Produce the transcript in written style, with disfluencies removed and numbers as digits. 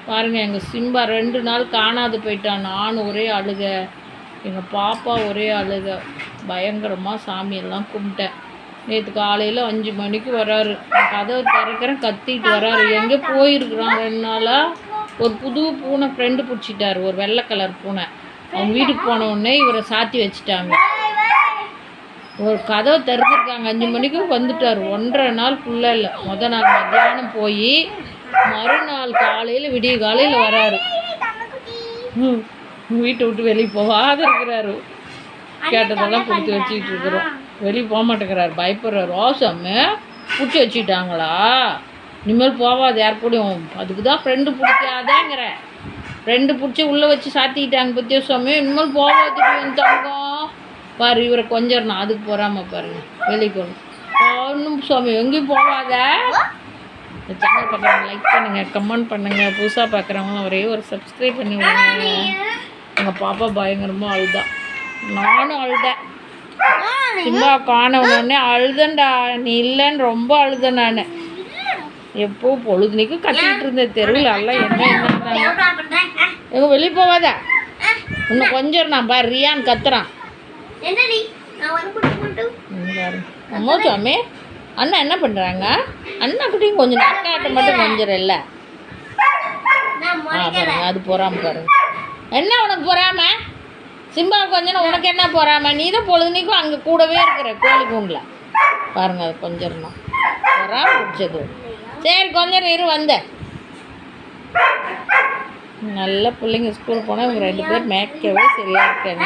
பாருங்கள், எங்கள் சிம்பா 2 நாள் காணாது போயிட்டான். நானும் ஒரே அழுக, எங்கள் பாப்பா ஒரே அழுக. பயங்கரமாக சாமியெல்லாம் கும்பிட்டேன். நேற்று காலையில் 5 மணிக்கு வராரு. கதவை திறக்கிறேன், கத்திட்டு வராரு. எங்கே போயிருக்கிறான் 2 நாளாக. ஒரு புது பூனை ஃப்ரெண்டு பிடிச்சிட்டாரு, ஒரு வெள்ளை கலர் பூனை. அவங்க வீட்டுக்கு போன உடனே இவரை சாத்தி வச்சுட்டாங்க. ஒரு கதவை திறந்துருக்காங்க, 5 மணிக்கு வந்துட்டார். 1.5 நாள் ஃபுல்லாக இல்லை. நாள் மத்தியானம் போய் மறுநாள் காலையில் விடிய காலையில் வராரு. வீட்டை விட்டு வெளியே போகாத இருக்கிறாரு. கேட்டதெல்லாம் கொடுத்து வச்சுக்கிட்டு இருக்கிறோம். வெளியே போக மாட்டேங்கிறாரு, பயப்படுறாரு. ரோசம்மு பிடிச்சி வச்சுக்கிட்டாங்களா, இனிமேல் போகாது யார் கூடயும். அதுக்கு தான் ஃப்ரெண்டு பிடிக்காதேங்கிற. ஃப்ரெண்டு பிடிச்சி உள்ளே வச்சு சாத்திக்கிட்டாங்க பற்றிய சாமி. இனிமேல் போகாதுக்கு என் தங்கம் பாரு. இவரை கொஞ்சம் நான் அதுக்கு போகாம பாருங்க, வெளியே போகணும். ஒன்றும் சாமி எங்கேயும் போகாத. இந்த சேனல் பார்க்குறவங்க லைக் பண்ணுங்கள், கமெண்ட் பண்ணுங்கள். புதுசாக பார்க்குறவங்களும் ஒரே ஒரு சப்ஸ்கிரைப் பண்ணி விடுங்க. எங்கள் பாப்பா பயங்கரமாக அழுதான், நானும் அழுதேன். சிம்பா காணவுடனே அழுதேன்டா, நீ இல்லைன்னு ரொம்ப அழுதேன். நான் எப்போ பொழுதுனிக்கும் கத்திக்கிட்டு இருந்தேன் தெருவில். எல்லாம் என்ன எங்க வெளியே போவாத, இன்னும் கொஞ்சம் நான் பாரு. ரியான் கத்துறான். அம்மா சாமி, அண்ணா என்ன பண்ணுறாங்க? அண்ணா கிட்டையும் கொஞ்சம் நக்காட்ட மட்டும் கொஞ்சம் இல்லை. பாருங்க, அது போறாம பாருங்க. என்ன உனக்கு போறாம? சிம்பா கொஞ்சம் உனக்கு என்ன போறாம? நீ தான் பொழுதுனிக்கும் அங்கே கூடவே இருக்கிற கோழி கூண்டில். பாருங்க, அது கொஞ்சம் போறாம பிடிச்சது. சரி கொஞ்சம் இரு வந்த. நல்ல பிள்ளைங்க ஸ்கூல் போனால் இவங்க 2 பேர் மேய்க்கவே சரியாக இருக்காங்க.